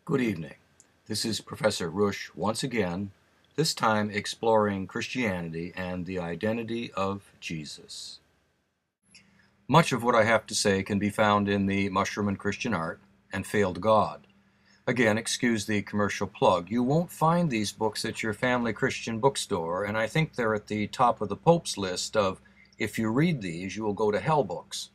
Good evening. This is Professor Rush once again, this time exploring Christianity and the identity of Jesus. Much of what I have to say can be found in the Mushroom and Christian Art and Failed God. Again, excuse the commercial plug. You won't find these books at your family Christian bookstore, and I think they're at the top of the Pope's list of, if you read these, you will go to hell books.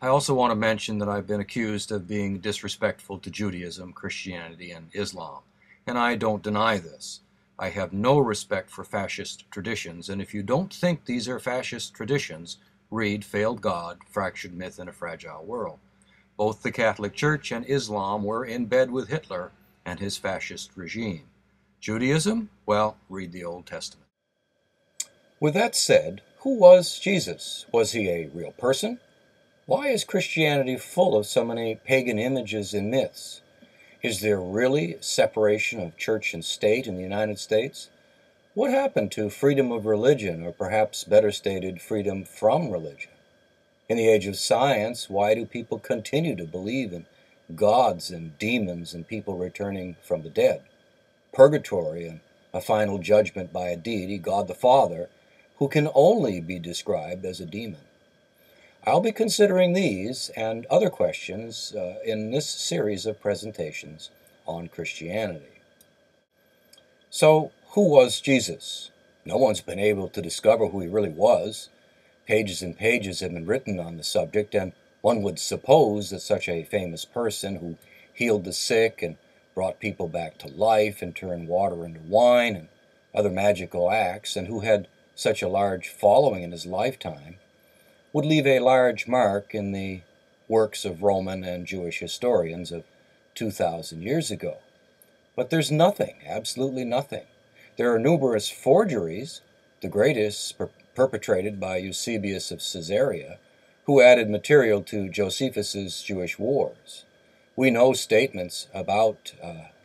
I also want to mention that I've been accused of being disrespectful to Judaism, Christianity, and Islam, and I don't deny this. I have no respect for fascist traditions, and if you don't think these are fascist traditions, read Failed God, Fractured Myth in a Fragile World. Both the Catholic Church and Islam were in bed with Hitler and his fascist regime. Judaism? Well, read the Old Testament. With that said, who was Jesus? Was he a real person? Why is Christianity full of so many pagan images and myths? Is there really separation of church and state in the United States? What happened to freedom of religion, or perhaps better stated, freedom from religion? In the age of science, why do people continue to believe in gods and demons and people returning from the dead, purgatory and a final judgment by a deity, God the Father, who can only be described as a demon? I'll be considering these and other questions in this series of presentations on Christianity. So, who was Jesus? No one's been able to discover who he really was. Pages and pages have been written on the subject, and one would suppose that such a famous person who healed the sick and brought people back to life and turned water into wine and other magical acts, and who had such a large following in his lifetime, would leave a large mark in the works of Roman and Jewish historians of 2,000 years ago. But there's nothing, absolutely nothing. There are numerous forgeries, the greatest perpetrated by Eusebius of Caesarea, who added material to Josephus's Jewish wars. We know statements about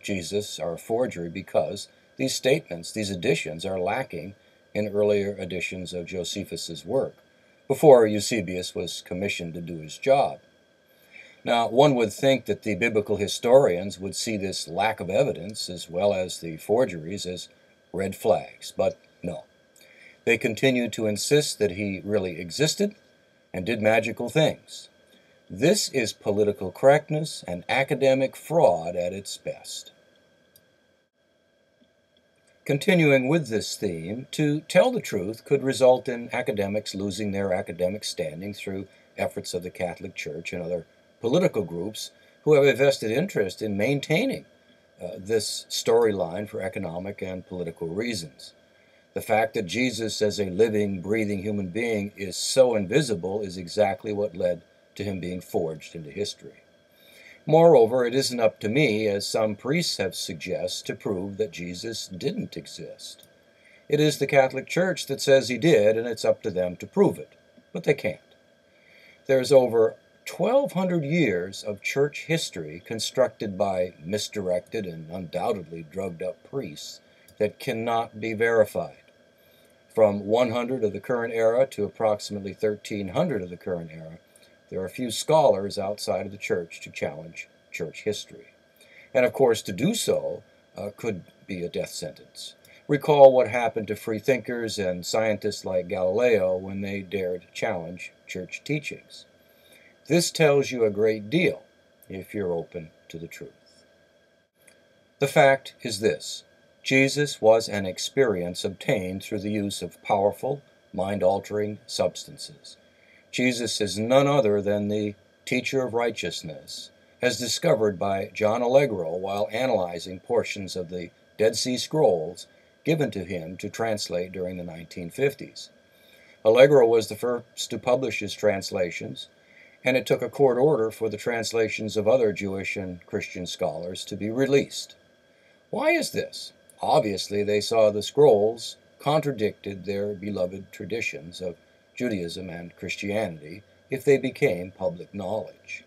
Jesus are a forgery because these statements, these additions, are lacking in earlier editions of Josephus's work, before Eusebius was commissioned to do his job. Now, one would think that the biblical historians would see this lack of evidence, as well as the forgeries, as red flags, but no. They continue to insist that he really existed and did magical things. This is political correctness and academic fraud at its best. Continuing with this theme, to tell the truth could result in academics losing their academic standing through efforts of the Catholic Church and other political groups who have a vested interest in maintaining this storyline for economic and political reasons. The fact that Jesus as a living, breathing human being is so invisible is exactly what led to him being forged into history. Moreover, it isn't up to me, as some priests have suggested, to prove that Jesus didn't exist. It is the Catholic Church that says he did, and it's up to them to prove it. But they can't. There's over 1,200 years of church history constructed by misdirected and undoubtedly drugged-up priests that cannot be verified. From 100 of the current era to approximately 1,300 of the current era, there are few scholars outside of the church to challenge church history. And of course, to do so could be a death sentence. Recall what happened to free thinkers and scientists like Galileo when they dared challenge church teachings. This tells you a great deal if you're open to the truth. The fact is this: Jesus was an experience obtained through the use of powerful, mind-altering substances. Jesus is none other than the teacher of righteousness, as discovered by John Allegro while analyzing portions of the Dead Sea Scrolls given to him to translate during the 1950s. Allegro was the first to publish his translations, and it took a court order for the translations of other Jewish and Christian scholars to be released. Why is this? Obviously, they saw the scrolls contradicted their beloved traditions of Judaism and Christianity if they became public knowledge.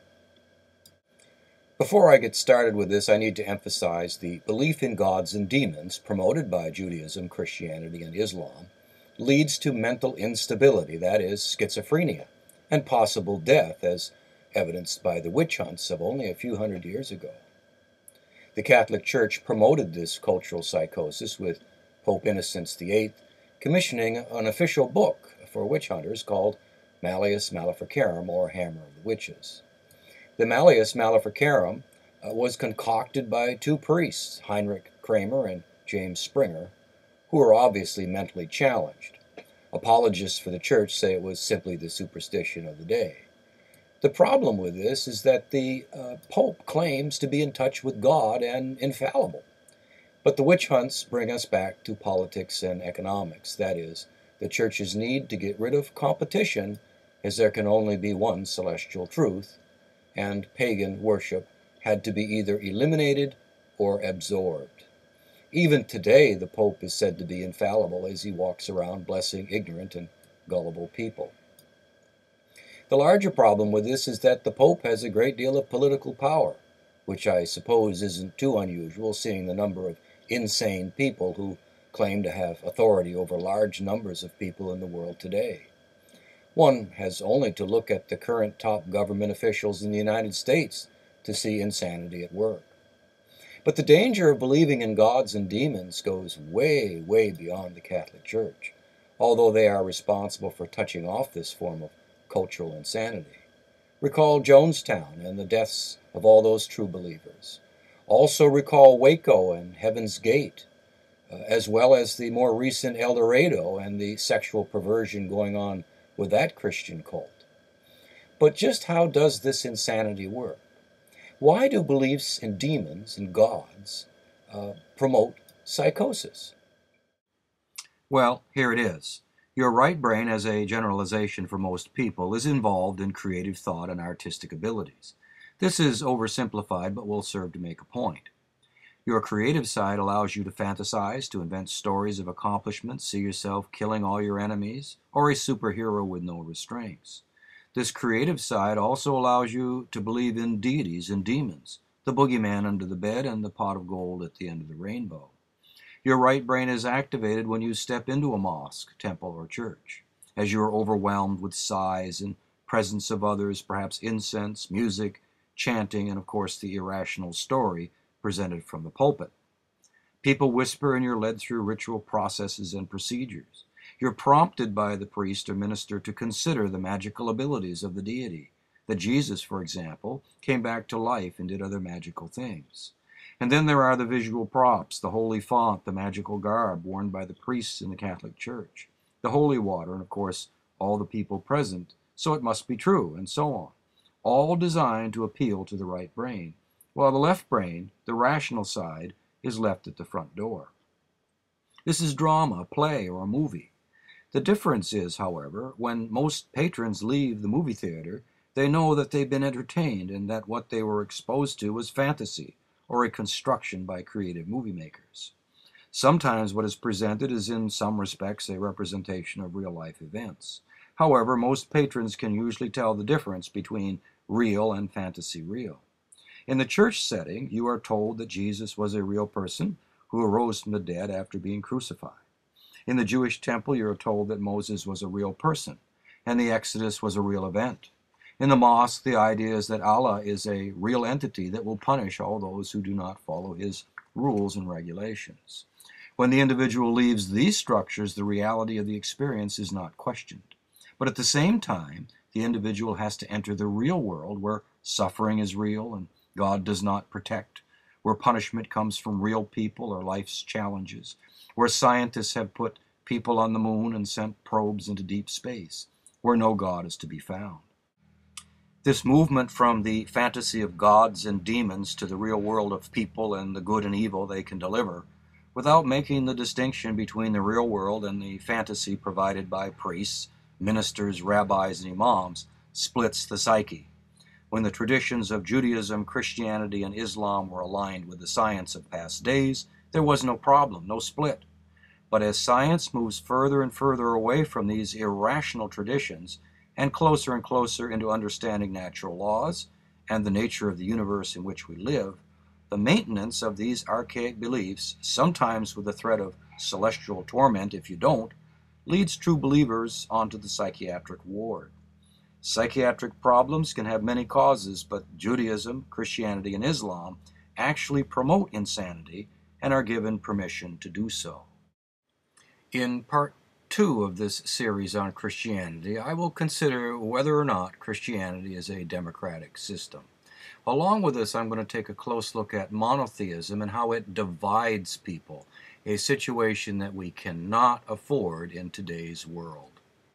Before I get started with this, I need to emphasize the belief in gods and demons promoted by Judaism, Christianity, and Islam leads to mental instability, that is, schizophrenia, and possible death, as evidenced by the witch hunts of only a few hundred years ago. The Catholic Church promoted this cultural psychosis with Pope Innocent VIII commissioning an official book for witch hunters called Malleus Maleficarum, or Hammer of the Witches. The Malleus Maleficarum was concocted by two priests, Heinrich Kramer and James Springer, who were obviously mentally challenged. Apologists for the Church say it was simply the superstition of the day. The problem with this is that the Pope claims to be in touch with God and infallible. But the witch hunts bring us back to politics and economics. That is, the Church's need to get rid of competition, as there can only be one celestial truth, and pagan worship had to be either eliminated or absorbed. Even today, the Pope is said to be infallible as he walks around blessing ignorant and gullible people. The larger problem with this is that the Pope has a great deal of political power, which I suppose isn't too unusual, seeing the number of insane people who claim to have authority over large numbers of people in the world today. One has only to look at the current top government officials in the United States to see insanity at work. But the danger of believing in gods and demons goes way, way beyond the Catholic Church, although they are responsible for touching off this form of cultural insanity. Recall Jonestown and the deaths of all those true believers. Also recall Waco and Heaven's Gate, as well as the more recent El Dorado and the sexual perversion going on with that Christian cult. But just how does this insanity work? Why do beliefs in demons and gods promote psychosis? Well, here it is. Your right brain, as a generalization for most people, is involved in creative thought and artistic abilities. This is oversimplified, but will serve to make a point. Your creative side allows you to fantasize, to invent stories of accomplishments, see yourself killing all your enemies, or a superhero with no restraints. This creative side also allows you to believe in deities and demons, the boogeyman under the bed and the pot of gold at the end of the rainbow. Your right brain is activated when you step into a mosque, temple, or church, as you are overwhelmed with sighs and presence of others, perhaps incense, music, chanting, and of course the irrational story presented from the pulpit. People whisper and you're led through ritual processes and procedures. You're prompted by the priest or minister to consider the magical abilities of the deity, that Jesus, for example, came back to life and did other magical things. And then there are the visual props, the holy font, the magical garb worn by the priests in the Catholic Church, the holy water, and of course all the people present, so it must be true, and so on, all designed to appeal to the right brain, while the left brain, the rational side, is left at the front door. This is drama, a play, or a movie. The difference is, however, when most patrons leave the movie theater, they know that they've been entertained and that what they were exposed to was fantasy, or a construction by creative movie makers. Sometimes what is presented is in some respects a representation of real-life events. However, most patrons can usually tell the difference between real and fantasy real. In the church setting, you are told that Jesus was a real person who arose from the dead after being crucified. In the Jewish temple, you are told that Moses was a real person, and the Exodus was a real event. In the mosque, the idea is that Allah is a real entity that will punish all those who do not follow his rules and regulations. When the individual leaves these structures, the reality of the experience is not questioned. But at the same time, the individual has to enter the real world where suffering is real and God does not protect, where punishment comes from real people or life's challenges, where scientists have put people on the moon and sent probes into deep space, where no God is to be found. This movement from the fantasy of gods and demons to the real world of people and the good and evil they can deliver, without making the distinction between the real world and the fantasy provided by priests, ministers, rabbis, and imams, splits the psyche. When the traditions of Judaism, Christianity, and Islam were aligned with the science of past days, there was no problem, no split. But as science moves further and further away from these irrational traditions and closer into understanding natural laws and the nature of the universe in which we live, the maintenance of these archaic beliefs, sometimes with the threat of celestial torment if you don't, leads true believers onto the psychiatric ward. Psychiatric problems can have many causes, but Judaism, Christianity, and Islam actually promote insanity and are given permission to do so. In part 2 of this series on Christianity, I will consider whether or not Christianity is a democratic system. Along with this, I'm going to take a close look at monotheism and how it divides people, a situation that we cannot afford in today's world.